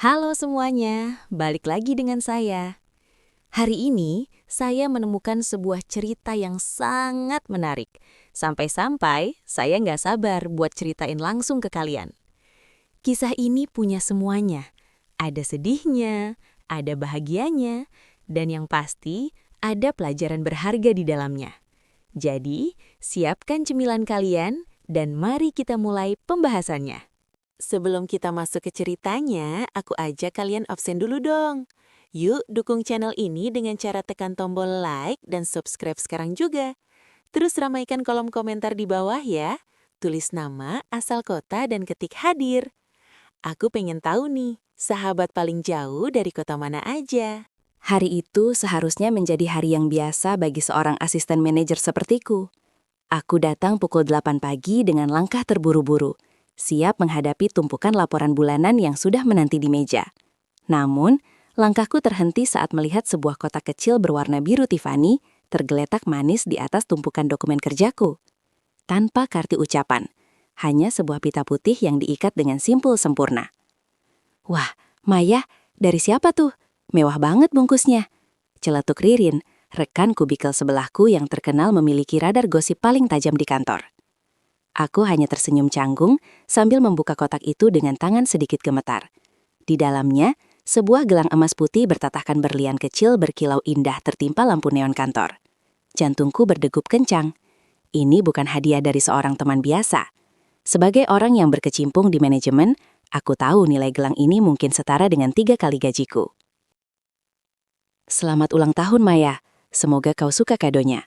Halo semuanya, balik lagi dengan saya. Hari ini, saya menemukan sebuah cerita yang sangat menarik. Sampai-sampai, saya nggak sabar buat ceritain langsung ke kalian. Kisah ini punya semuanya. Ada sedihnya, ada bahagianya, dan yang pasti, ada pelajaran berharga di dalamnya. Jadi, siapkan cemilan kalian, dan mari kita mulai pembahasannya. Sebelum kita masuk ke ceritanya, aku ajak kalian absen dulu dong. Yuk dukung channel ini dengan cara tekan tombol like dan subscribe sekarang juga. Terus ramaikan kolom komentar di bawah ya. Tulis nama, asal kota, dan ketik hadir. Aku pengen tahu nih, sahabat paling jauh dari kota mana aja? Hari itu seharusnya menjadi hari yang biasa bagi seorang asisten manajer sepertiku. Aku datang pukul 8 pagi dengan langkah terburu-buru, siap menghadapi tumpukan laporan bulanan yang sudah menanti di meja. Namun, langkahku terhenti saat melihat sebuah kotak kecil berwarna biru Tiffany tergeletak manis di atas tumpukan dokumen kerjaku. Tanpa kartu ucapan, hanya sebuah pita putih yang diikat dengan simpul sempurna. Wah, Maya, dari siapa tuh? Mewah banget bungkusnya. Celetuk Ririn, rekan kubikel sebelahku yang terkenal memiliki radar gosip paling tajam di kantor. Aku hanya tersenyum canggung sambil membuka kotak itu dengan tangan sedikit gemetar. Di dalamnya, sebuah gelang emas putih bertatahkan berlian kecil berkilau indah tertimpa lampu neon kantor. Jantungku berdegup kencang. Ini bukan hadiah dari seorang teman biasa. Sebagai orang yang berkecimpung di manajemen, aku tahu nilai gelang ini mungkin setara dengan 3 kali gajiku. Selamat ulang tahun, Maya. Semoga kau suka kadonya.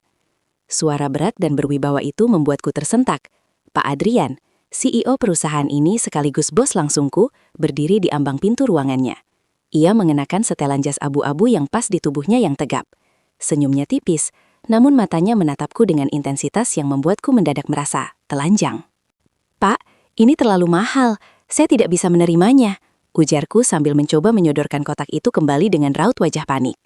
Suara berat dan berwibawa itu membuatku tersentak. Pak Adrian, CEO perusahaan ini sekaligus bos langsungku, berdiri di ambang pintu ruangannya. Ia mengenakan setelan jas abu-abu yang pas di tubuhnya yang tegap. Senyumnya tipis, namun matanya menatapku dengan intensitas yang membuatku mendadak merasa telanjang. Pak, ini terlalu mahal. Saya tidak bisa menerimanya, ujarku sambil mencoba menyodorkan kotak itu kembali dengan raut wajah panik.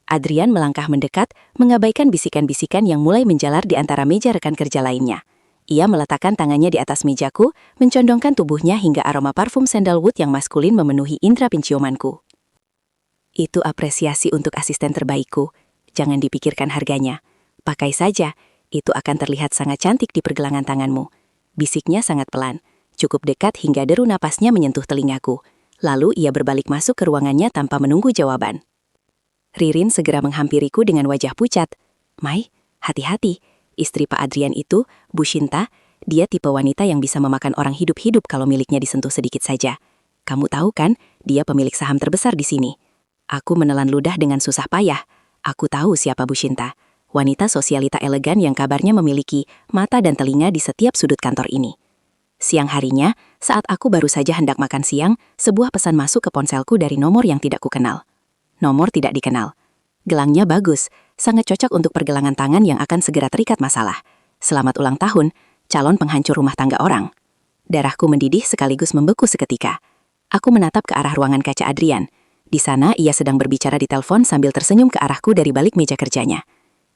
Adrian melangkah mendekat, mengabaikan bisikan-bisikan yang mulai menjalar di antara meja rekan kerja lainnya. Ia meletakkan tangannya di atas mejaku, mencondongkan tubuhnya hingga aroma parfum sandalwood yang maskulin memenuhi indera penciumanku. Itu apresiasi untuk asisten terbaikku. Jangan dipikirkan harganya. Pakai saja, itu akan terlihat sangat cantik di pergelangan tanganmu. Bisiknya sangat pelan, cukup dekat hingga deru napasnya menyentuh telingaku. Lalu ia berbalik masuk ke ruangannya tanpa menunggu jawaban. Ririn segera menghampiriku dengan wajah pucat. Mai, hati-hati. Istri Pak Adrian itu, Bu Shinta, dia tipe wanita yang bisa memakan orang hidup-hidup kalau miliknya disentuh sedikit saja. Kamu tahu kan, dia pemilik saham terbesar di sini. Aku menelan ludah dengan susah payah. Aku tahu siapa Bu Shinta, wanita sosialita elegan yang kabarnya memiliki mata dan telinga di setiap sudut kantor ini. Siang harinya, saat aku baru saja hendak makan siang, sebuah pesan masuk ke ponselku dari nomor yang tidak kukenal. Nomor tidak dikenal. Gelangnya bagus, sangat cocok untuk pergelangan tangan yang akan segera terikat masalah. Selamat ulang tahun, calon penghancur rumah tangga orang. Darahku mendidih sekaligus membeku seketika. Aku menatap ke arah ruangan kaca Adrian. Di sana ia sedang berbicara di telepon sambil tersenyum ke arahku dari balik meja kerjanya.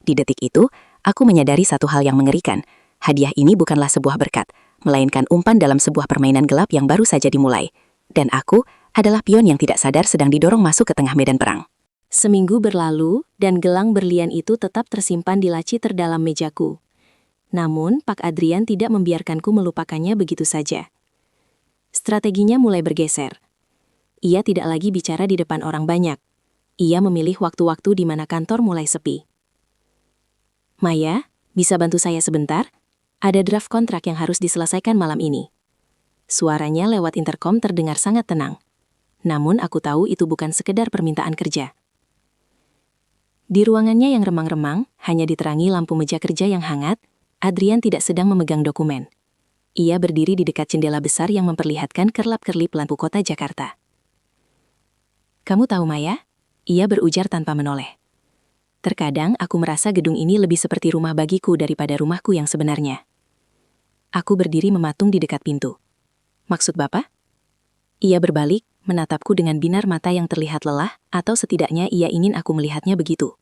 Di detik itu, aku menyadari satu hal yang mengerikan. Hadiah ini bukanlah sebuah berkat, melainkan umpan dalam sebuah permainan gelap yang baru saja dimulai. Dan aku adalah pion yang tidak sadar sedang didorong masuk ke tengah medan perang. Seminggu berlalu, dan gelang berlian itu tetap tersimpan di laci terdalam mejaku. Namun, Pak Adrian tidak membiarkanku melupakannya begitu saja. Strateginya mulai bergeser. Ia tidak lagi bicara di depan orang banyak. Ia memilih waktu-waktu di mana kantor mulai sepi. Maya, bisa bantu saya sebentar? Ada draft kontrak yang harus diselesaikan malam ini. Suaranya lewat interkom terdengar sangat tenang. Namun aku tahu itu bukan sekedar permintaan kerja. Di ruangannya yang remang-remang, hanya diterangi lampu meja kerja yang hangat, Adrian tidak sedang memegang dokumen. Ia berdiri di dekat jendela besar yang memperlihatkan kerlap-kerlip lampu kota Jakarta. Kamu tahu Maya? Ia berujar tanpa menoleh. Terkadang aku merasa gedung ini lebih seperti rumah bagiku daripada rumahku yang sebenarnya. Aku berdiri mematung di dekat pintu. Maksud Bapak? Ia berbalik, menatapku dengan binar mata yang terlihat lelah, atau setidaknya ia ingin aku melihatnya begitu.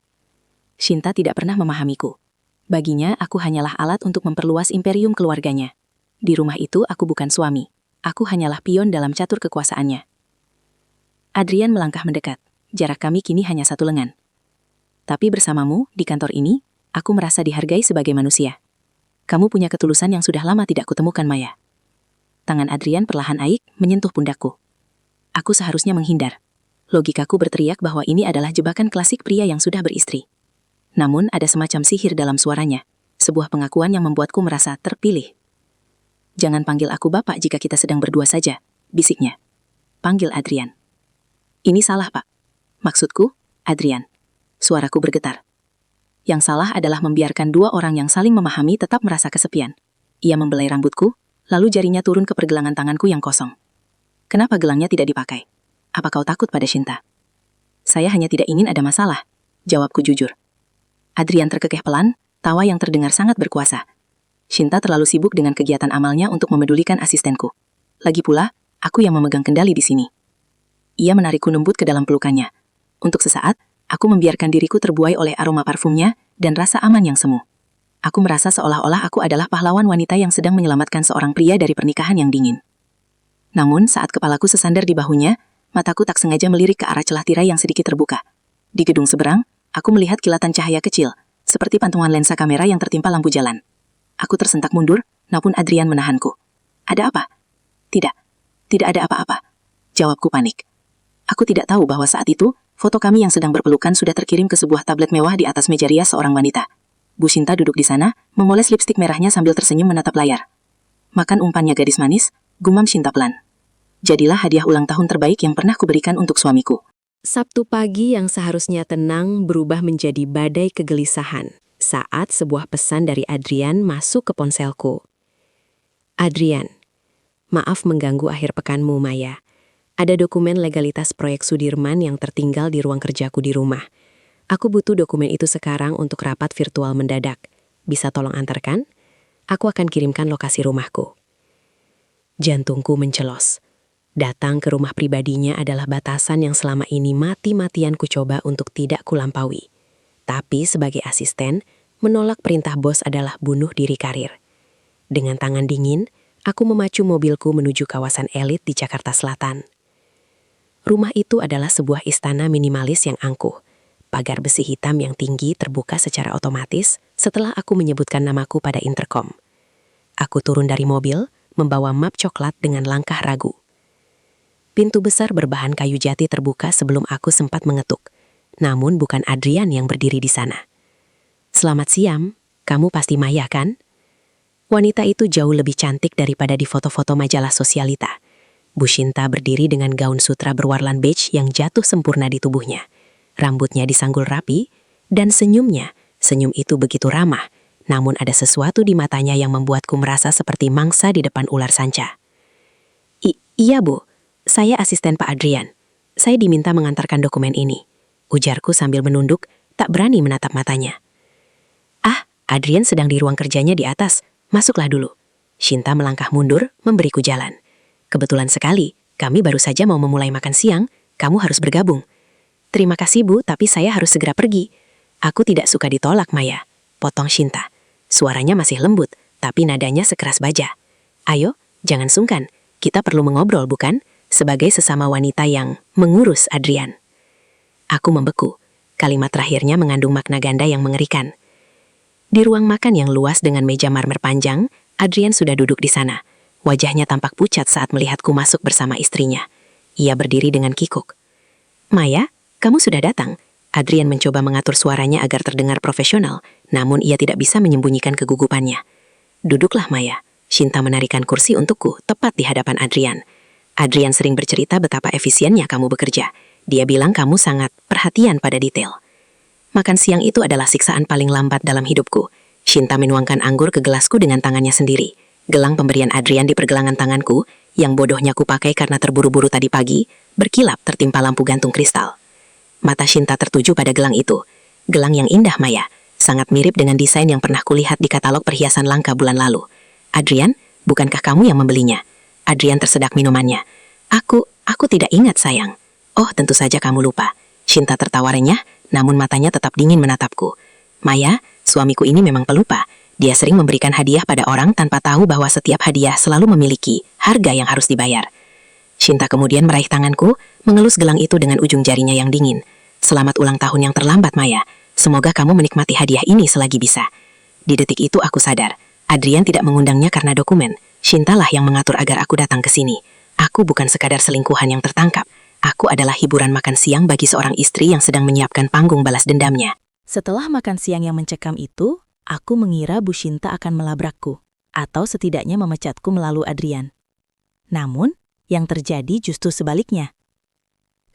Shinta tidak pernah memahamiku. Baginya, aku hanyalah alat untuk memperluas imperium keluarganya. Di rumah itu, aku bukan suami. Aku hanyalah pion dalam catur kekuasaannya. Adrian melangkah mendekat. Jarak kami kini hanya 1 lengan. Tapi bersamamu, di kantor ini, aku merasa dihargai sebagai manusia. Kamu punya ketulusan yang sudah lama tidak kutemukan, Maya. Tangan Adrian perlahan naik, menyentuh pundakku. Aku seharusnya menghindar. Logikaku berteriak bahwa ini adalah jebakan klasik pria yang sudah beristri. Namun ada semacam sihir dalam suaranya, sebuah pengakuan yang membuatku merasa terpilih. Jangan panggil aku Bapak jika kita sedang berdua saja, bisiknya. Panggil Adrian. Ini salah, Pak. Maksudku, Adrian. Suaraku bergetar. Yang salah adalah membiarkan 2 orang yang saling memahami tetap merasa kesepian. Ia membelai rambutku, lalu jarinya turun ke pergelangan tanganku yang kosong. Kenapa gelangnya tidak dipakai? Apa kau takut pada Shinta? Saya hanya tidak ingin ada masalah, jawabku jujur. Adrian terkekeh pelan, tawa yang terdengar sangat berkuasa. Shinta terlalu sibuk dengan kegiatan amalnya untuk memedulikan asistenku. Lagi pula, aku yang memegang kendali di sini. Ia menarikku lembut ke dalam pelukannya. Untuk sesaat, aku membiarkan diriku terbuai oleh aroma parfumnya dan rasa aman yang semu. Aku merasa seolah-olah aku adalah pahlawan wanita yang sedang menyelamatkan seorang pria dari pernikahan yang dingin. Namun, saat kepalaku sesandar di bahunya, mataku tak sengaja melirik ke arah celah tirai yang sedikit terbuka. Di gedung seberang, aku melihat kilatan cahaya kecil, seperti pantulan lensa kamera yang tertimpa lampu jalan. Aku tersentak mundur, namun Adrian menahanku. Ada apa? Tidak ada apa-apa. Jawabku panik. Aku tidak tahu bahwa saat itu, foto kami yang sedang berpelukan sudah terkirim ke sebuah tablet mewah di atas meja rias seorang wanita. Bu Shinta duduk di sana, memoles lipstik merahnya sambil tersenyum menatap layar. Makan umpannya gadis manis, gumam Shinta pelan. Jadilah hadiah ulang tahun terbaik yang pernah kuberikan untuk suamiku. Sabtu pagi yang seharusnya tenang berubah menjadi badai kegelisahan saat sebuah pesan dari Adrian masuk ke ponselku. Adrian, maaf mengganggu akhir pekanmu, Maya. Ada dokumen legalitas proyek Sudirman yang tertinggal di ruang kerjaku di rumah. Aku butuh dokumen itu sekarang untuk rapat virtual mendadak. Bisa tolong antarkan? Aku akan kirimkan lokasi rumahku. Jantungku mencelos. Datang ke rumah pribadinya adalah batasan yang selama ini mati-matian ku coba untuk tidak kulampaui. Tapi sebagai asisten, menolak perintah bos adalah bunuh diri karir. Dengan tangan dingin, aku memacu mobilku menuju kawasan elit di Jakarta Selatan. Rumah itu adalah sebuah istana minimalis yang angkuh. Pagar besi hitam yang tinggi terbuka secara otomatis setelah aku menyebutkan namaku pada interkom. Aku turun dari mobil, membawa map coklat dengan langkah ragu. Pintu besar berbahan kayu jati terbuka sebelum aku sempat mengetuk. Namun bukan Adrian yang berdiri di sana. Selamat siang, kamu pasti Maya kan? Wanita itu jauh lebih cantik daripada di foto-foto majalah sosialita. Bu Shinta berdiri dengan gaun sutra berwarna beige yang jatuh sempurna di tubuhnya. Rambutnya disanggul rapi, dan senyum itu begitu ramah, namun ada sesuatu di matanya yang membuatku merasa seperti mangsa di depan ular sanca. Iya Bu, saya asisten Pak Adrian. Saya diminta mengantarkan dokumen ini. Ujarku sambil menunduk, tak berani menatap matanya. Ah, Adrian sedang di ruang kerjanya di atas. Masuklah dulu. Shinta melangkah mundur, memberiku jalan. Kebetulan sekali, kami baru saja mau memulai makan siang, kamu harus bergabung. Terima kasih Bu, tapi saya harus segera pergi. Aku tidak suka ditolak, Maya. Potong Shinta. Suaranya masih lembut, tapi nadanya sekeras baja. Ayo, jangan sungkan. Kita perlu mengobrol, bukan? Sebagai sesama wanita yang mengurus Adrian. Aku membeku. Kalimat terakhirnya mengandung makna ganda yang mengerikan. Di ruang makan yang luas dengan meja marmer panjang, Adrian sudah duduk di sana. Wajahnya tampak pucat saat melihatku masuk bersama istrinya. Ia berdiri dengan kikuk. Maya, kamu sudah datang. Adrian mencoba mengatur suaranya agar terdengar profesional, namun ia tidak bisa menyembunyikan kegugupannya. Duduklah Maya. Shinta menarikan kursi untukku, tepat di hadapan Adrian. Adrian sering bercerita betapa efisiennya kamu bekerja. Dia bilang kamu sangat perhatian pada detail. Makan siang itu adalah siksaan paling lambat dalam hidupku. Shinta menuangkan anggur ke gelasku dengan tangannya sendiri. Gelang pemberian Adrian di pergelangan tanganku, yang bodohnya ku pakai karena terburu-buru tadi pagi, berkilap tertimpa lampu gantung kristal. Mata Shinta tertuju pada gelang itu. Gelang yang indah, Maya. Sangat mirip dengan desain yang pernah kulihat di katalog perhiasan langka bulan lalu. Adrian, bukankah kamu yang membelinya? Adrian tersedak minumannya. Aku tidak ingat, sayang. Oh, tentu saja kamu lupa. Shinta tertawa renyah, namun matanya tetap dingin menatapku. Maya, suamiku ini memang pelupa. Dia sering memberikan hadiah pada orang tanpa tahu bahwa setiap hadiah selalu memiliki harga yang harus dibayar. Shinta kemudian meraih tanganku, mengelus gelang itu dengan ujung jarinya yang dingin. Selamat ulang tahun yang terlambat, Maya. Semoga kamu menikmati hadiah ini selagi bisa. Di detik itu aku sadar, Adrian tidak mengundangnya karena dokumen. Shinta lah yang mengatur agar aku datang ke sini. Aku bukan sekadar selingkuhan yang tertangkap. Aku adalah hiburan makan siang bagi seorang istri yang sedang menyiapkan panggung balas dendamnya. Setelah makan siang yang mencekam itu, aku mengira Bu Shinta akan melabrakku, atau setidaknya memecatku melalui Adrian. Namun, yang terjadi justru sebaliknya.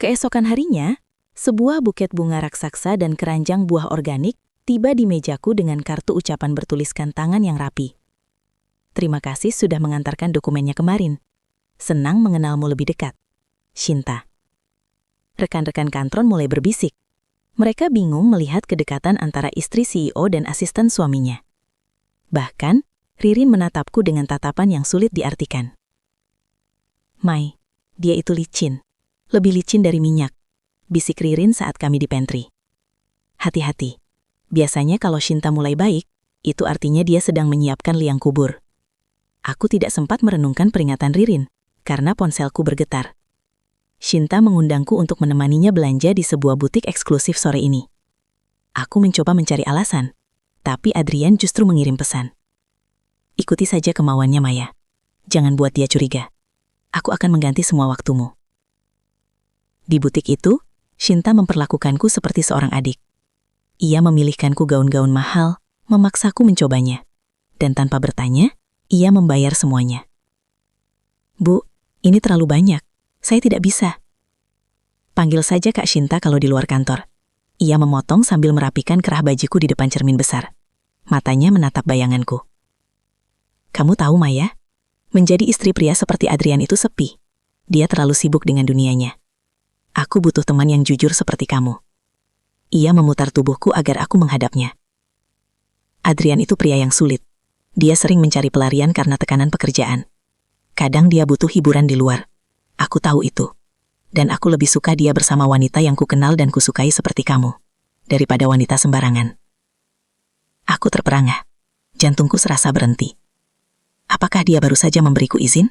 Keesokan harinya, sebuah buket bunga raksasa dan keranjang buah organik tiba di mejaku dengan kartu ucapan bertuliskan tangan yang rapi. Terima kasih sudah mengantarkan dokumennya kemarin. Senang mengenalmu lebih dekat. Shinta. Rekan-rekan kantor mulai berbisik. Mereka bingung melihat kedekatan antara istri CEO dan asisten suaminya. Bahkan, Ririn menatapku dengan tatapan yang sulit diartikan. Mai, dia itu licin. Lebih licin dari minyak, bisik Ririn saat kami di pantry. Hati-hati. Biasanya kalau Shinta mulai baik, itu artinya dia sedang menyiapkan liang kubur. Aku tidak sempat merenungkan peringatan Ririn, karena ponselku bergetar. Shinta mengundangku untuk menemaninya belanja di sebuah butik eksklusif sore ini. Aku mencoba mencari alasan, tapi Adrian justru mengirim pesan. Ikuti saja kemauannya, Maya. Jangan buat dia curiga. Aku akan mengganti semua waktumu. Di butik itu, Shinta memperlakukanku seperti seorang adik. Ia memilihkanku gaun-gaun mahal, memaksaku mencobanya. Dan tanpa bertanya, ia membayar semuanya. Bu, ini terlalu banyak. Saya tidak bisa. Panggil saja Kak Shinta kalau di luar kantor. Ia memotong sambil merapikan kerah bajiku di depan cermin besar. Matanya menatap bayanganku. Kamu tahu, Maya? Menjadi istri pria seperti Adrian itu sepi. Dia terlalu sibuk dengan dunianya. Aku butuh teman yang jujur seperti kamu. Ia memutar tubuhku agar aku menghadapnya. Adrian itu pria yang sulit. Dia sering mencari pelarian karena tekanan pekerjaan. Kadang dia butuh hiburan di luar. Aku tahu itu. Dan aku lebih suka dia bersama wanita yang kukenal dan kusukai seperti kamu, daripada wanita sembarangan. Aku terperangah. Jantungku serasa berhenti. Apakah dia baru saja memberiku izin?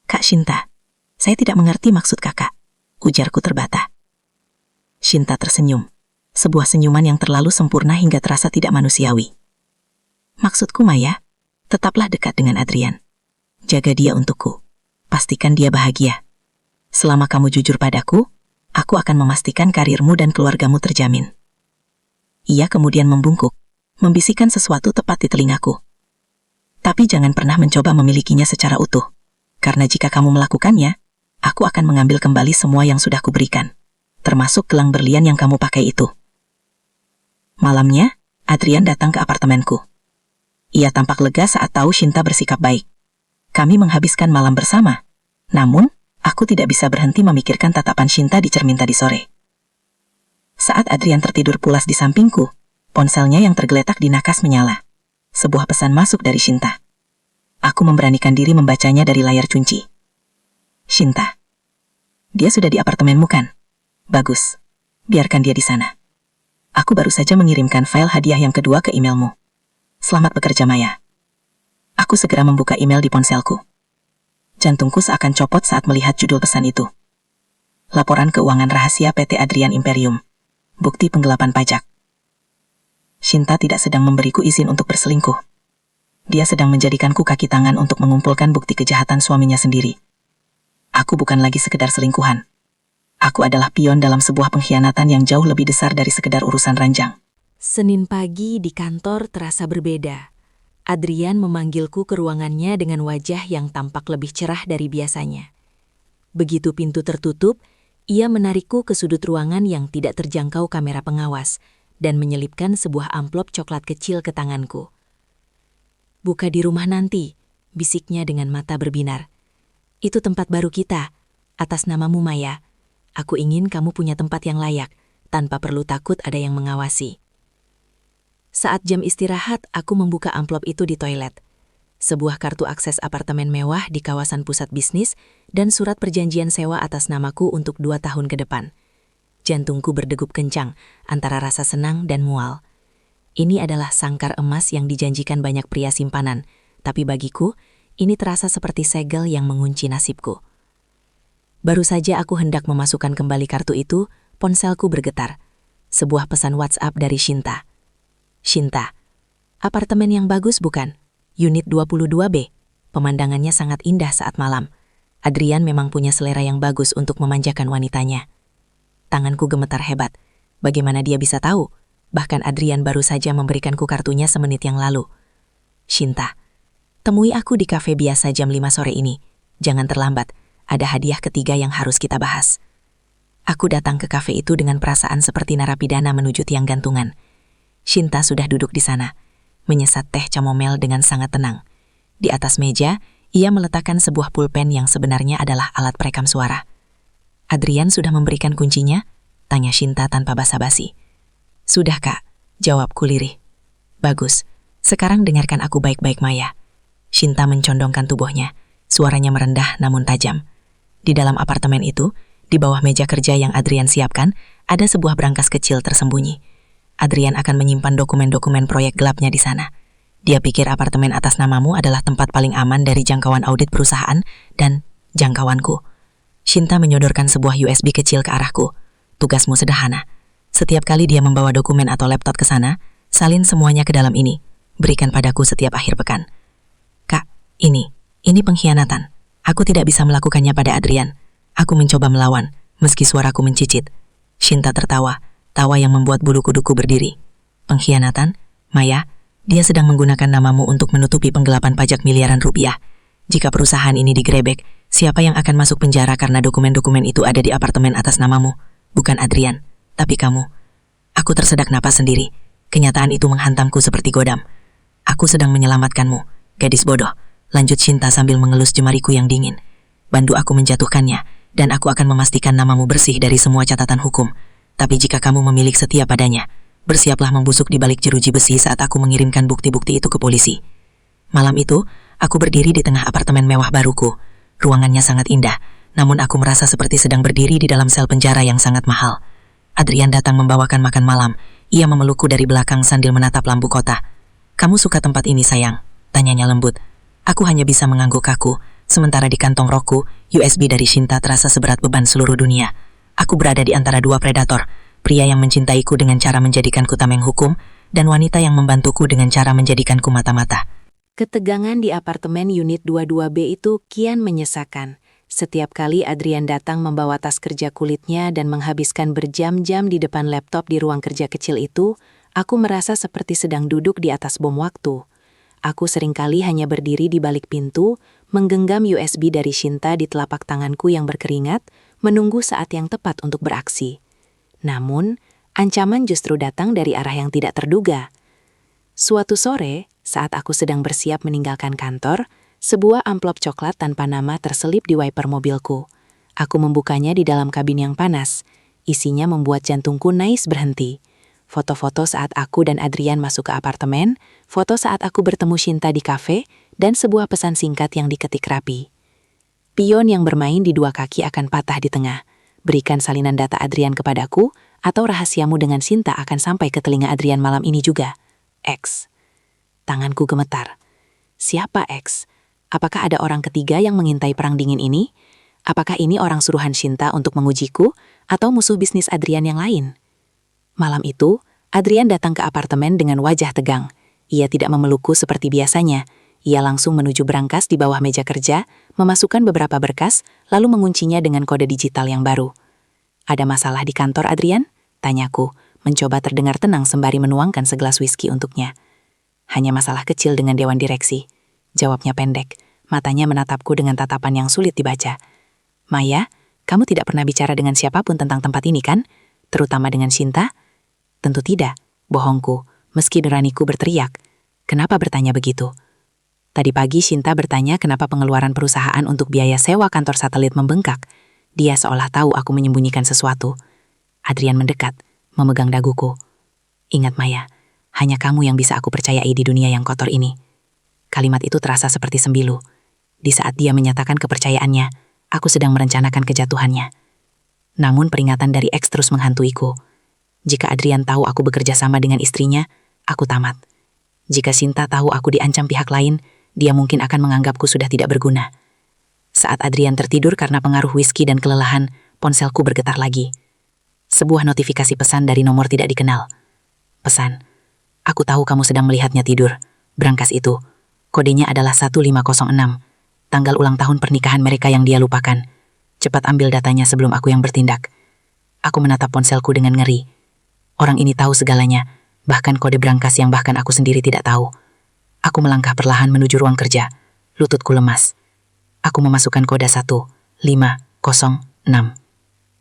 Kak Shinta, saya tidak mengerti maksud kakak, ujarku terbata. Shinta tersenyum, sebuah senyuman yang terlalu sempurna hingga terasa tidak manusiawi. Maksudku, Maya, tetaplah dekat dengan Adrian. Jaga dia untukku. Pastikan dia bahagia. Selama kamu jujur padaku, aku akan memastikan karirmu dan keluargamu terjamin. Ia kemudian membungkuk, membisikkan sesuatu tepat di telingaku. Tapi jangan pernah mencoba memilikinya secara utuh. Karena jika kamu melakukannya, aku akan mengambil kembali semua yang sudah kuberikan, termasuk gelang berlian yang kamu pakai itu. Malamnya, Adrian datang ke apartemenku. Ia tampak lega saat tahu Shinta bersikap baik. Kami menghabiskan malam bersama. Namun, aku tidak bisa berhenti memikirkan tatapan Shinta di cermin tadi sore. Saat Adrian tertidur pulas di sampingku, ponselnya yang tergeletak di nakas menyala. Sebuah pesan masuk dari Shinta. Aku memberanikan diri membacanya dari layar kunci. Shinta. Dia sudah di apartemenmu kan? Bagus. Biarkan dia di sana. Aku baru saja mengirimkan file hadiah yang kedua ke emailmu. Selamat bekerja, Maya. Aku segera membuka email di ponselku. Jantungku seakan copot saat melihat judul pesan itu. Laporan keuangan rahasia PT Adrian Imperium. Bukti penggelapan pajak. Shinta tidak sedang memberiku izin untuk berselingkuh. Dia sedang menjadikanku kaki tangan untuk mengumpulkan bukti kejahatan suaminya sendiri. Aku bukan lagi sekedar selingkuhan. Aku adalah pion dalam sebuah pengkhianatan yang jauh lebih besar dari sekedar urusan ranjang. Senin pagi di kantor terasa berbeda. Adrian memanggilku ke ruangannya dengan wajah yang tampak lebih cerah dari biasanya. Begitu pintu tertutup, ia menarikku ke sudut ruangan yang tidak terjangkau kamera pengawas dan menyelipkan sebuah amplop coklat kecil ke tanganku. Buka di rumah nanti, bisiknya dengan mata berbinar. Itu tempat baru kita, atas namamu Maya. Aku ingin kamu punya tempat yang layak, tanpa perlu takut ada yang mengawasi. Saat jam istirahat, aku membuka amplop itu di toilet. Sebuah kartu akses apartemen mewah di kawasan pusat bisnis dan surat perjanjian sewa atas namaku untuk 2 tahun ke depan. Jantungku berdegup kencang antara rasa senang dan mual. Ini adalah sangkar emas yang dijanjikan banyak pria simpanan, tapi bagiku, ini terasa seperti segel yang mengunci nasibku. Baru saja aku hendak memasukkan kembali kartu itu, ponselku bergetar. Sebuah pesan WhatsApp dari Shinta. Shinta, apartemen yang bagus bukan? Unit 22B. Pemandangannya sangat indah saat malam. Adrian memang punya selera yang bagus untuk memanjakan wanitanya. Tanganku gemetar hebat. Bagaimana dia bisa tahu? Bahkan Adrian baru saja memberikanku kartunya semenit yang lalu. Shinta, temui aku di kafe biasa jam 5 sore ini. Jangan terlambat, ada hadiah ketiga yang harus kita bahas. Aku datang ke kafe itu dengan perasaan seperti narapidana menuju tiang gantungan. Shinta sudah duduk di sana, menyesat teh chamomile dengan sangat tenang. Di atas meja, ia meletakkan sebuah pulpen yang sebenarnya adalah alat perekam suara. Adrian sudah memberikan kuncinya? Tanya Shinta tanpa basa-basi. Sudah, Kak, jawabku lirih. Bagus, sekarang dengarkan aku baik-baik, Maya. Shinta mencondongkan tubuhnya, suaranya merendah namun tajam. Di dalam apartemen itu, di bawah meja kerja yang Adrian siapkan, ada sebuah brankas kecil tersembunyi. Adrian akan menyimpan dokumen-dokumen proyek gelapnya di sana. Dia pikir apartemen atas namamu adalah tempat paling aman dari jangkauan audit perusahaan dan jangkauanku. Shinta menyodorkan sebuah USB kecil ke arahku. Tugasmu sederhana. Setiap kali dia membawa dokumen atau laptop ke sana, salin semuanya ke dalam ini. Berikan padaku setiap akhir pekan. Kak, ini pengkhianatan. Aku tidak bisa melakukannya pada Adrian. Aku mencoba melawan, meski suaraku mencicit. Shinta tertawa, tawa yang membuat bulu kuduku berdiri. Pengkhianatan? Maya, dia sedang menggunakan namamu untuk menutupi penggelapan pajak miliaran rupiah. Jika perusahaan ini digrebek, siapa yang akan masuk penjara karena dokumen-dokumen itu ada di apartemen atas namamu? Bukan Adrian, tapi kamu. Aku tersedak napas sendiri. Kenyataan itu menghantamku seperti godam. Aku sedang menyelamatkanmu, gadis bodoh. Lanjut Shinta sambil mengelus jemariku yang dingin. Bantu aku menjatuhkannya, dan aku akan memastikan namamu bersih dari semua catatan hukum. Tapi jika kamu memilih setia padanya, bersiaplah membusuk di balik jeruji besi saat aku mengirimkan bukti-bukti itu ke polisi. Malam itu, aku berdiri di tengah apartemen mewah baruku. Ruangannya sangat indah, namun aku merasa seperti sedang berdiri di dalam sel penjara yang sangat mahal. Adrian datang membawakan makan malam. Ia memelukku dari belakang sambil menatap lampu kota. Kamu suka tempat ini, sayang? Tanyanya lembut. Aku hanya bisa mengangguk kaku, sementara di kantong rokku, USB dari Shinta terasa seberat beban seluruh dunia. Aku berada di antara dua predator, pria yang mencintaiku dengan cara menjadikanku tameng hukum, dan wanita yang membantuku dengan cara menjadikanku mata-mata. Ketegangan di apartemen unit 22B itu kian menyesakan. Setiap kali Adrian datang membawa tas kerja kulitnya dan menghabiskan berjam-jam di depan laptop di ruang kerja kecil itu, aku merasa seperti sedang duduk di atas bom waktu. Aku seringkali hanya berdiri di balik pintu, menggenggam USB dari Shinta di telapak tanganku yang berkeringat, menunggu saat yang tepat untuk beraksi. Namun, ancaman justru datang dari arah yang tidak terduga. Suatu sore, saat aku sedang bersiap meninggalkan kantor, sebuah amplop coklat tanpa nama terselip di wiper mobilku. Aku membukanya di dalam kabin yang panas. Isinya membuat jantungku nais berhenti. Foto-foto saat aku dan Adrian masuk ke apartemen, foto saat aku bertemu Shinta di kafe, dan sebuah pesan singkat yang diketik rapi. Pion yang bermain di dua kaki akan patah di tengah. Berikan salinan data Adrian kepadaku, atau rahasiamu dengan Shinta akan sampai ke telinga Adrian malam ini juga. X. Tanganku gemetar. Siapa X? Apakah ada orang ketiga yang mengintai perang dingin ini? Apakah ini orang suruhan Shinta untuk mengujiku, atau musuh bisnis Adrian yang lain? Malam itu, Adrian datang ke apartemen dengan wajah tegang. Ia tidak memelukku seperti biasanya. Ia langsung menuju brankas di bawah meja kerja, memasukkan beberapa berkas, lalu menguncinya dengan kode digital yang baru. Ada masalah di kantor, Adrian? Tanyaku, mencoba terdengar tenang sembari menuangkan segelas whisky untuknya. Hanya masalah kecil dengan dewan direksi. Jawabnya pendek, matanya menatapku dengan tatapan yang sulit dibaca. Maya, kamu tidak pernah bicara dengan siapapun tentang tempat ini kan? Terutama dengan Shinta? Tentu tidak, bohongku, meski nuraniku berteriak. Kenapa bertanya begitu? Tadi pagi Shinta bertanya kenapa pengeluaran perusahaan untuk biaya sewa kantor satelit membengkak. Dia seolah tahu aku menyembunyikan sesuatu. Adrian mendekat, memegang daguku. Ingat Maya, hanya kamu yang bisa aku percayai di dunia yang kotor ini. Kalimat itu terasa seperti sembilu. Di saat dia menyatakan kepercayaannya, aku sedang merencanakan kejatuhannya. Namun peringatan dari X terus menghantuiku. Jika Adrian tahu aku bekerja sama dengan istrinya, aku tamat. Jika Shinta tahu aku diancam pihak lain, dia mungkin akan menganggapku sudah tidak berguna. Saat Adrian tertidur karena pengaruh whisky dan kelelahan, ponselku bergetar lagi. Sebuah notifikasi pesan dari nomor tidak dikenal. Pesan, aku tahu kamu sedang melihatnya tidur. Brankas itu, kodenya adalah 1506. Tanggal ulang tahun pernikahan mereka yang dia lupakan. Cepat ambil datanya sebelum aku yang bertindak. Aku menatap ponselku dengan ngeri. Orang ini tahu segalanya, bahkan kode brankas yang bahkan aku sendiri tidak tahu. Aku melangkah perlahan menuju ruang kerja. Lututku lemas. Aku memasukkan kode 1506.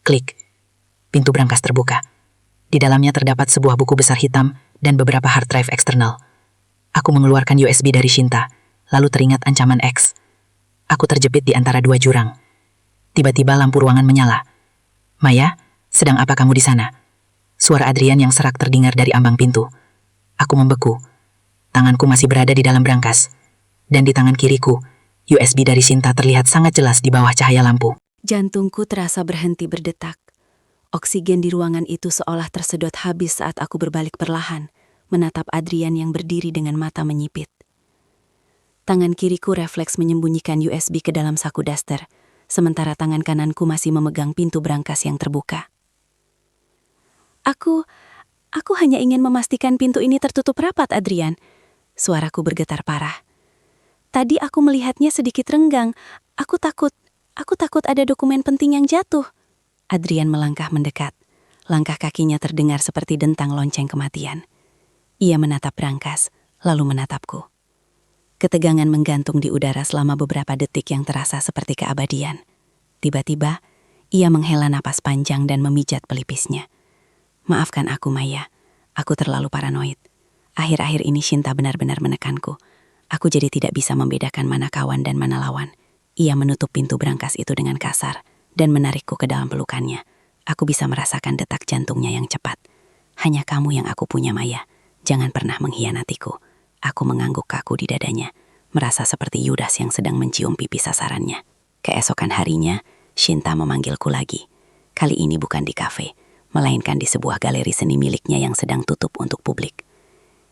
Klik. Pintu brankas terbuka. Di dalamnya terdapat sebuah buku besar hitam dan beberapa hard drive eksternal. Aku mengeluarkan USB dari Shinta, lalu teringat ancaman X. Aku terjepit di antara dua jurang. Tiba-tiba lampu ruangan menyala. Maya, sedang apa kamu di sana? Suara Adrian yang serak terdengar dari ambang pintu. Aku membeku. Tanganku masih berada di dalam brankas. Dan di tangan kiriku, USB dari Shinta terlihat sangat jelas di bawah cahaya lampu. Jantungku terasa berhenti berdetak. Oksigen di ruangan itu seolah tersedot habis saat aku berbalik perlahan, menatap Adrian yang berdiri dengan mata menyipit. Tangan kiriku refleks menyembunyikan USB ke dalam saku daster, sementara tangan kananku masih memegang pintu brankas yang terbuka. Aku hanya ingin memastikan pintu ini tertutup rapat, Adrian. Suaraku bergetar parah. Tadi aku melihatnya sedikit renggang. Aku takut ada dokumen penting yang jatuh. Adrian melangkah mendekat. Langkah kakinya terdengar seperti dentang lonceng kematian. Ia menatap brankas, lalu menatapku. Ketegangan menggantung di udara selama beberapa detik yang terasa seperti keabadian. Tiba-tiba, ia menghela napas panjang dan memijat pelipisnya. Maafkan aku, Maya. Aku terlalu paranoid. Akhir-akhir ini Shinta benar-benar menekanku. Aku jadi tidak bisa membedakan mana kawan dan mana lawan. Ia menutup pintu brankas itu dengan kasar dan menarikku ke dalam pelukannya. Aku bisa merasakan detak jantungnya yang cepat. Hanya kamu yang aku punya, Maya. Jangan pernah mengkhianatiku. Aku mengangguk kaku di dadanya, merasa seperti Yudas yang sedang mencium pipi sasarannya. Keesokan harinya, Shinta memanggilku lagi. Kali ini bukan di kafe, melainkan di sebuah galeri seni miliknya yang sedang tutup untuk publik.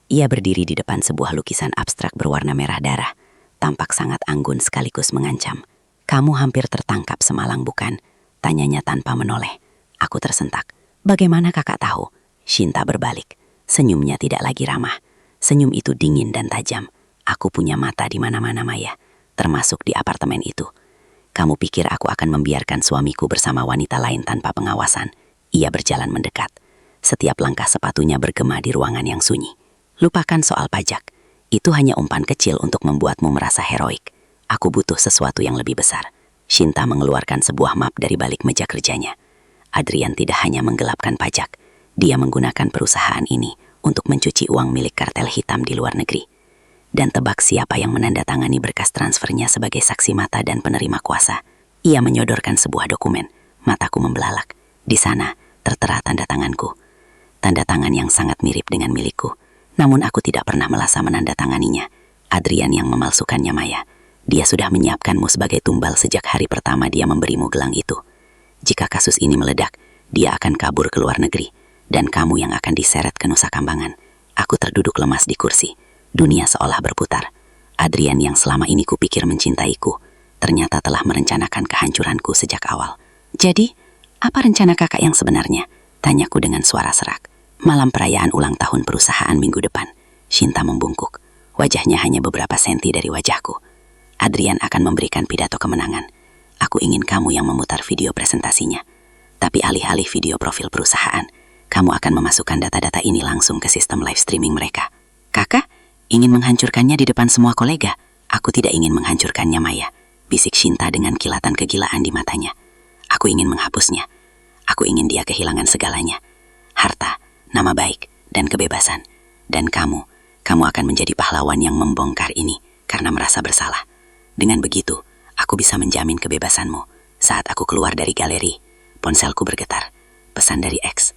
Ia berdiri di depan sebuah lukisan abstrak berwarna merah darah, tampak sangat anggun sekaligus mengancam. Kamu hampir tertangkap semalang, bukan? Tanyanya tanpa menoleh. Aku tersentak. Bagaimana kakak tahu? Shinta berbalik. Senyumnya tidak lagi ramah. Senyum itu dingin dan tajam. Aku punya mata di mana-mana, Maya, termasuk di apartemen itu. Kamu pikir aku akan membiarkan suamiku bersama wanita lain tanpa pengawasan? Ia berjalan mendekat. Setiap langkah sepatunya bergema di ruangan yang sunyi. Lupakan soal pajak. Itu hanya umpan kecil untuk membuatmu merasa heroik. Aku butuh sesuatu yang lebih besar. Shinta mengeluarkan sebuah map dari balik meja kerjanya. Adrian tidak hanya menggelapkan pajak. Dia menggunakan perusahaan ini untuk mencuci uang milik kartel hitam di luar negeri. Dan tebak siapa yang menandatangani berkas transfernya sebagai saksi mata dan penerima kuasa. Ia menyodorkan sebuah dokumen. Mataku membelalak. Di sana tertera tanda tanganku. Tanda tangan yang sangat mirip dengan milikku. Namun aku tidak pernah melasa menandatanganinya. Adrian yang memalsukannya, Maya. Dia sudah menyiapkanmu sebagai tumbal sejak hari pertama dia memberimu gelang itu. Jika kasus ini meledak, dia akan kabur ke luar negeri. Dan kamu yang akan diseret ke Nusa Kambangan. Aku terduduk lemas di kursi. Dunia seolah berputar. Adrian yang selama ini kupikir mencintaiku, ternyata telah merencanakan kehancuranku sejak awal. Jadi, apa rencana kakak yang sebenarnya? Tanyaku dengan suara serak. Malam perayaan ulang tahun perusahaan minggu depan. Shinta membungkuk. Wajahnya hanya beberapa senti dari wajahku. Adrian akan memberikan pidato kemenangan. Aku ingin kamu yang memutar video presentasinya. Tapi alih-alih video profil perusahaan, kamu akan memasukkan data-data ini langsung ke sistem live streaming mereka. Kakak ingin menghancurkannya di depan semua kolega. Aku tidak ingin menghancurkannya, Maya. Bisik Shinta dengan kilatan kegilaan di matanya. Aku ingin menghapusnya. Aku ingin dia kehilangan segalanya. Harta, nama baik, dan kebebasan. Dan kamu akan menjadi pahlawan yang membongkar ini karena merasa bersalah. Dengan begitu, aku bisa menjamin kebebasanmu. Saat aku keluar dari galeri, ponselku bergetar. Pesan dari X.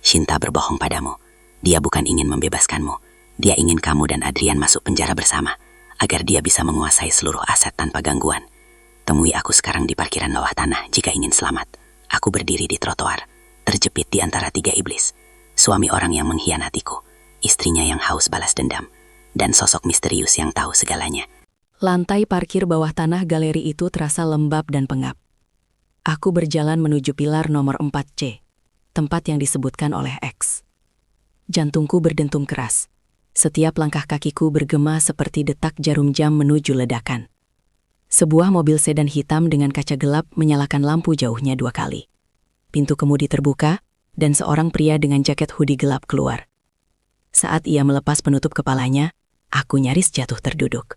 Shinta berbohong padamu. Dia bukan ingin membebaskanmu. Dia ingin kamu dan Adrian masuk penjara bersama, agar dia bisa menguasai seluruh aset tanpa gangguan. Temui aku sekarang di parkiran bawah tanah jika ingin selamat. Aku berdiri di trotoar, terjepit di antara 3 iblis. Suami orang yang mengkhianatiku, istrinya yang haus balas dendam, dan sosok misterius yang tahu segalanya. Lantai parkir bawah tanah galeri itu terasa lembab dan pengap. Aku berjalan menuju pilar nomor 4C, tempat yang disebutkan oleh X. Jantungku berdentum keras. Setiap langkah kakiku bergema seperti detak jarum jam menuju ledakan. Sebuah mobil sedan hitam dengan kaca gelap menyalakan lampu jauhnya 2 kali. Pintu kemudi terbuka, dan seorang pria dengan jaket hoodie gelap keluar. Saat ia melepas penutup kepalanya, aku nyaris jatuh terduduk.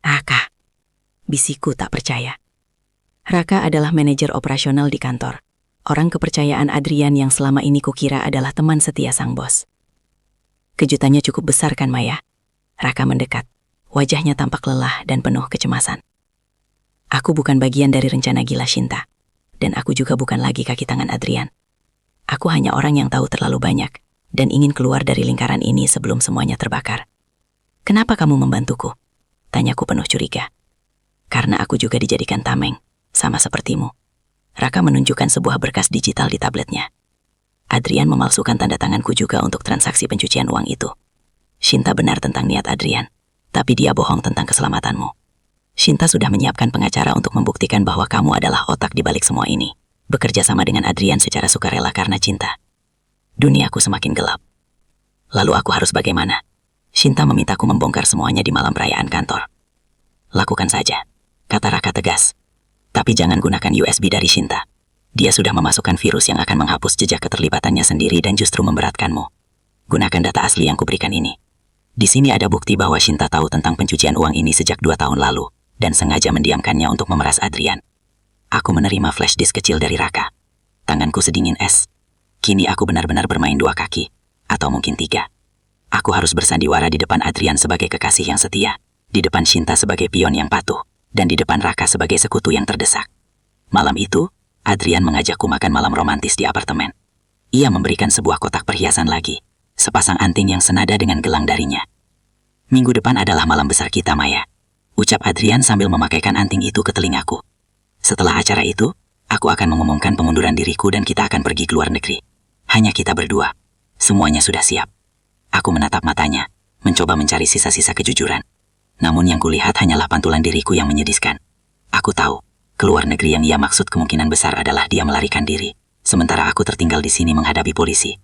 Raka, bisikku tak percaya. Raka adalah manajer operasional di kantor. Orang kepercayaan Adrian yang selama ini kukira adalah teman setia sang bos. Kejutannya cukup besar kan, Maya? Raka mendekat. Wajahnya tampak lelah dan penuh kecemasan. Aku bukan bagian dari rencana gila Shinta. Dan aku juga bukan lagi kaki tangan Adrian. Aku hanya orang yang tahu terlalu banyak dan ingin keluar dari lingkaran ini sebelum semuanya terbakar. Kenapa kamu membantuku? Tanyaku penuh curiga. Karena aku juga dijadikan tameng, sama sepertimu. Raka menunjukkan sebuah berkas digital di tabletnya. Adrian memalsukan tanda tanganku juga untuk transaksi pencucian uang itu. Shinta benar tentang niat Adrian, tapi dia bohong tentang keselamatanmu. Shinta sudah menyiapkan pengacara untuk membuktikan bahwa kamu adalah otak di balik semua ini. Bekerja sama dengan Adrian secara sukarela karena cinta. Duniaku semakin gelap. Lalu aku harus bagaimana? Shinta memintaku membongkar semuanya di malam perayaan kantor. Lakukan saja, kata Raka tegas. Tapi jangan gunakan USB dari Shinta. Dia sudah memasukkan virus yang akan menghapus jejak keterlibatannya sendiri dan justru memberatkanmu. Gunakan data asli yang kuberikan ini. Di sini ada bukti bahwa Shinta tahu tentang pencucian uang ini sejak 2 tahun lalu, dan sengaja mendiamkannya untuk memeras Adrian. Aku menerima flash disk kecil dari Raka. Tanganku sedingin es. Kini aku benar-benar bermain 2 kaki, atau mungkin 3. Aku harus bersandiwara di depan Adrian sebagai kekasih yang setia, di depan Shinta sebagai pion yang patuh, dan di depan Raka sebagai sekutu yang terdesak. Malam itu, Adrian mengajakku makan malam romantis di apartemen. Ia memberikan sebuah kotak perhiasan lagi, sepasang anting yang senada dengan gelang darinya. Minggu depan adalah malam besar kita, Maya. Ucap Adrian sambil memakaikan anting itu ke telingaku. Setelah acara itu, aku akan mengumumkan pengunduran diriku dan kita akan pergi ke luar negeri. Hanya kita berdua. Semuanya sudah siap. Aku menatap matanya, mencoba mencari sisa-sisa kejujuran. Namun yang kulihat hanyalah pantulan diriku yang menyedihkan. Aku tahu, keluar negeri yang ia maksud kemungkinan besar adalah dia melarikan diri. Sementara aku tertinggal di sini menghadapi polisi.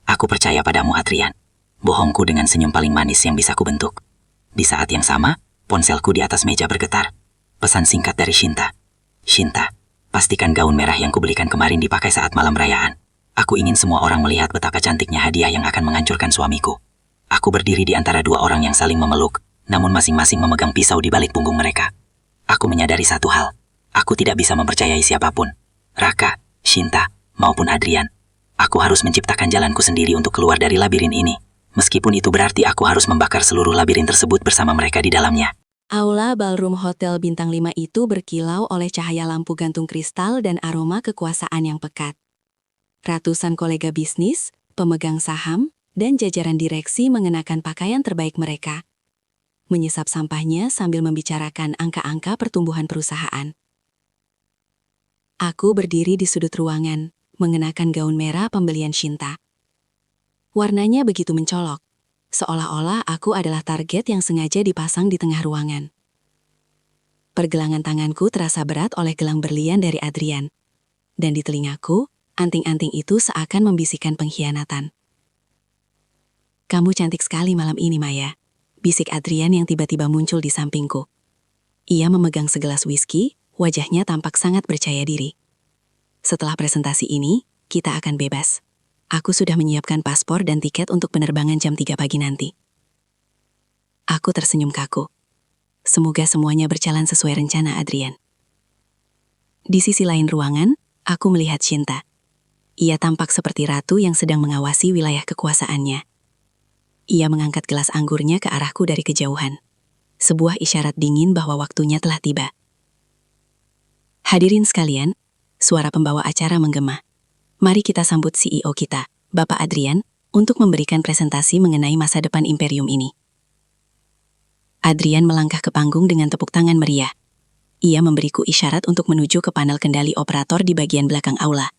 Aku percaya padamu, Adrian. Bohongku dengan senyum paling manis yang bisa kubentuk. Di saat yang sama, ponselku di atas meja bergetar. Pesan singkat dari Shinta. Shinta, pastikan gaun merah yang kubelikan kemarin dipakai saat malam perayaan. Aku ingin semua orang melihat betapa cantiknya hadiah yang akan menghancurkan suamiku. Aku berdiri di antara 2 orang yang saling memeluk, namun masing-masing memegang pisau di balik punggung mereka. Aku menyadari satu hal. Aku tidak bisa mempercayai siapapun. Raka, Shinta, maupun Adrian. Aku harus menciptakan jalanku sendiri untuk keluar dari labirin ini. Meskipun itu berarti aku harus membakar seluruh labirin tersebut bersama mereka di dalamnya. Aula ballroom hotel bintang 5 itu berkilau oleh cahaya lampu gantung kristal dan aroma kekuasaan yang pekat. Ratusan kolega bisnis, pemegang saham, dan jajaran direksi mengenakan pakaian terbaik mereka. Menyesap sampahnya sambil membicarakan angka-angka pertumbuhan perusahaan. Aku berdiri di sudut ruangan, mengenakan gaun merah pembelian Shinta. Warnanya begitu mencolok, seolah-olah aku adalah target yang sengaja dipasang di tengah ruangan. Pergelangan tanganku terasa berat oleh gelang berlian dari Adrian. Dan di telingaku, anting-anting itu seakan membisikkan pengkhianatan. Kamu cantik sekali malam ini, Maya. Bisik Adrian yang tiba-tiba muncul di sampingku. Ia memegang segelas whisky, wajahnya tampak sangat percaya diri. Setelah presentasi ini, kita akan bebas. Aku sudah menyiapkan paspor dan tiket untuk penerbangan jam 3 pagi nanti. Aku tersenyum kaku. Semoga semuanya berjalan sesuai rencana, Adrian. Di sisi lain ruangan, aku melihat Shinta. Ia tampak seperti ratu yang sedang mengawasi wilayah kekuasaannya. Ia mengangkat gelas anggurnya ke arahku dari kejauhan. Sebuah isyarat dingin bahwa waktunya telah tiba. Hadirin sekalian, suara pembawa acara menggema. Mari kita sambut CEO kita, Bapak Adrian, untuk memberikan presentasi mengenai masa depan imperium ini. Adrian melangkah ke panggung dengan tepuk tangan meriah. Ia memberiku isyarat untuk menuju ke panel kendali operator di bagian belakang aula.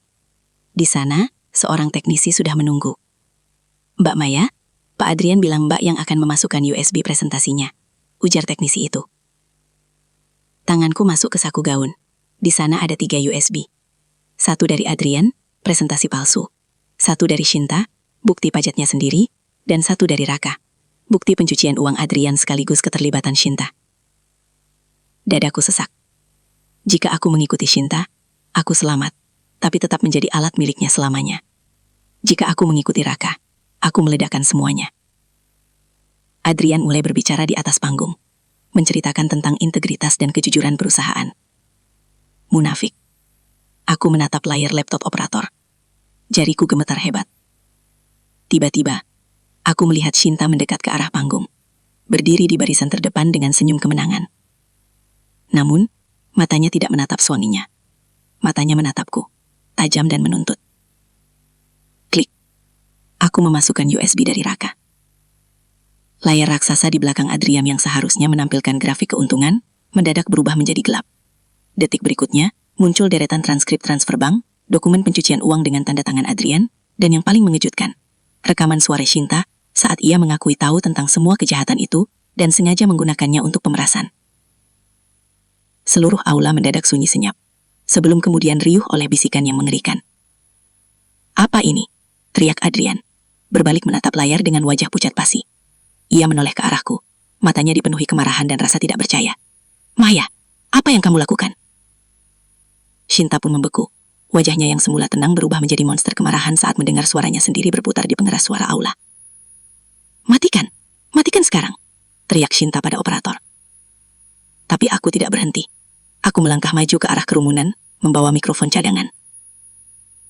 Di sana, seorang teknisi sudah menunggu. Mbak Maya, Pak Adrian bilang Mbak yang akan memasukkan USB presentasinya. ujar teknisi itu. Tanganku masuk ke saku gaun. Di sana ada 3 USB. 1 dari Adrian, presentasi palsu. 1 dari Shinta, bukti pajatnya sendiri. Dan 1 dari Raka, bukti pencucian uang Adrian sekaligus keterlibatan Shinta. Dadaku sesak. Jika aku mengikuti Shinta, aku selamat, tapi tetap menjadi alat miliknya selamanya. Jika aku mengikuti Raka, aku meledakkan semuanya. Adrian mulai berbicara di atas panggung, menceritakan tentang integritas dan kejujuran perusahaan. Munafik. Aku menatap layar laptop operator. Jariku gemetar hebat. Tiba-tiba, aku melihat Shinta mendekat ke arah panggung, berdiri di barisan terdepan dengan senyum kemenangan. Namun, matanya tidak menatap suaminya. Matanya menatapku, tajam dan menuntut. Klik. Aku memasukkan USB dari Raka. Layar raksasa di belakang Adrian yang seharusnya menampilkan grafik keuntungan, mendadak berubah menjadi gelap. Detik berikutnya, muncul deretan transkrip transfer bank, dokumen pencucian uang dengan tanda tangan Adrian, dan yang paling mengejutkan, rekaman suara Shinta saat ia mengakui tahu tentang semua kejahatan itu dan sengaja menggunakannya untuk pemerasan. Seluruh aula mendadak sunyi senyap, sebelum kemudian riuh oleh bisikan yang mengerikan. "Apa ini?" teriak Adrian, berbalik menatap layar dengan wajah pucat pasi. Ia menoleh ke arahku, matanya dipenuhi kemarahan dan rasa tidak percaya. "Maya, apa yang kamu lakukan?" Shinta pun membeku. Wajahnya yang semula tenang berubah menjadi monster kemarahan saat mendengar suaranya sendiri berputar di pengeras suara aula. "Matikan! Matikan sekarang!" teriak Shinta pada operator. Tapi aku tidak berhenti. Aku melangkah maju ke arah kerumunan, membawa mikrofon cadangan.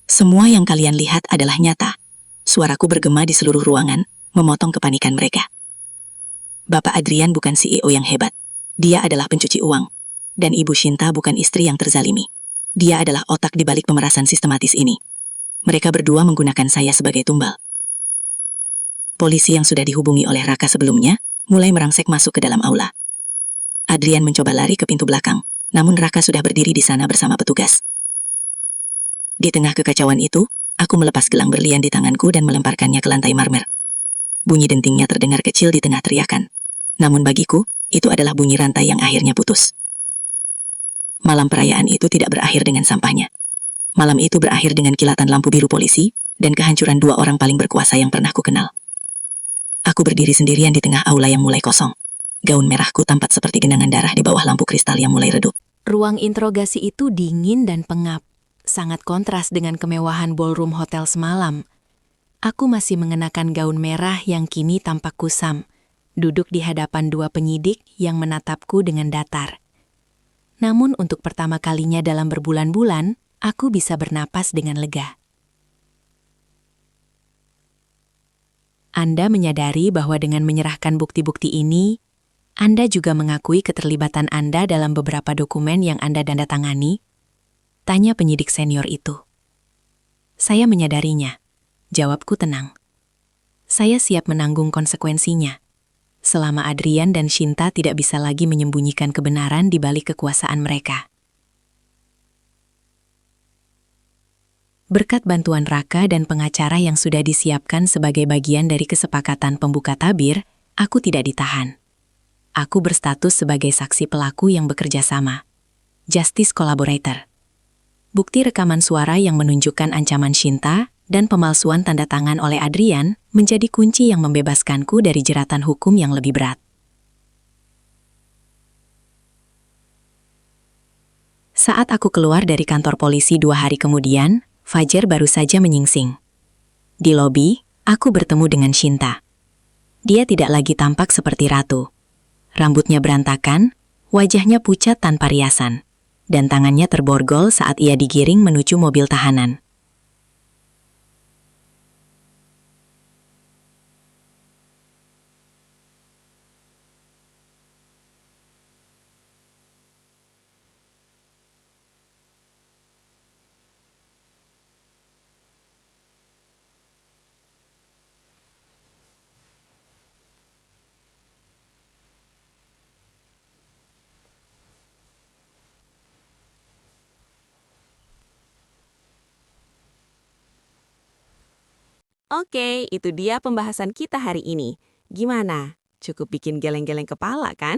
"Semua yang kalian lihat adalah nyata." Suaraku bergema di seluruh ruangan, memotong kepanikan mereka. Bapak Adrian bukan CEO yang hebat. Dia adalah pencuci uang. Dan Ibu Shinta bukan istri yang terzalimi. Dia adalah otak di balik pemerasan sistematis ini. Mereka berdua menggunakan saya sebagai tumbal. Polisi yang sudah dihubungi oleh Raka sebelumnya, mulai merangsek masuk ke dalam aula. Adrian mencoba lari ke pintu belakang, namun Raka sudah berdiri di sana bersama petugas. Di tengah kekacauan itu, aku melepas gelang berlian di tanganku dan melemparkannya ke lantai marmer. Bunyi dentingnya terdengar kecil di tengah teriakan. Namun bagiku, itu adalah bunyi rantai yang akhirnya putus. Malam perayaan itu tidak berakhir dengan sampahnya. Malam itu berakhir dengan kilatan lampu biru polisi dan kehancuran 2 orang paling berkuasa yang pernah kukenal. Aku berdiri sendirian di tengah aula yang mulai kosong. Gaun merahku tampak seperti genangan darah di bawah lampu kristal yang mulai redup. Ruang interogasi itu dingin dan pengap, sangat kontras dengan kemewahan ballroom hotel semalam. Aku masih mengenakan gaun merah yang kini tampak kusam, duduk di hadapan 2 penyidik yang menatapku dengan datar. Namun untuk pertama kalinya dalam berbulan-bulan, aku bisa bernapas dengan lega. Anda menyadari bahwa dengan menyerahkan bukti-bukti ini, Anda juga mengakui keterlibatan Anda dalam beberapa dokumen yang Anda dandatangani? Tanya penyidik senior itu. Saya menyadarinya. Jawabku tenang. Saya siap menanggung konsekuensinya. Selama Adrian dan Shinta tidak bisa lagi menyembunyikan kebenaran di balik kekuasaan mereka. Berkat bantuan Raka dan pengacara yang sudah disiapkan sebagai bagian dari kesepakatan pembuka tabir, aku tidak ditahan. Aku berstatus sebagai saksi pelaku yang bekerja sama. Justice Collaborator. Bukti rekaman suara yang menunjukkan ancaman Shinta dan pemalsuan tanda tangan oleh Adrian menjadi kunci yang membebaskanku dari jeratan hukum yang lebih berat. Saat aku keluar dari kantor polisi 2 hari kemudian, Fajar baru saja menyingsing. Di lobi, aku bertemu dengan Shinta. Dia tidak lagi tampak seperti ratu. Rambutnya berantakan, wajahnya pucat tanpa riasan, dan tangannya terborgol saat ia digiring menuju mobil tahanan. Oke, itu dia pembahasan kita hari ini. Gimana? Cukup bikin geleng-geleng kepala, kan?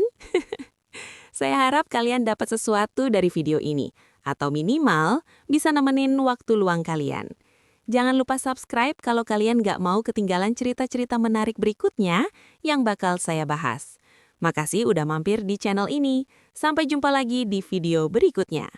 Saya harap kalian dapat sesuatu dari video ini, atau minimal bisa nemenin waktu luang kalian. Jangan lupa subscribe kalau kalian nggak mau ketinggalan cerita-cerita menarik berikutnya yang bakal saya bahas. Makasih udah mampir di channel ini. Sampai jumpa lagi di video berikutnya.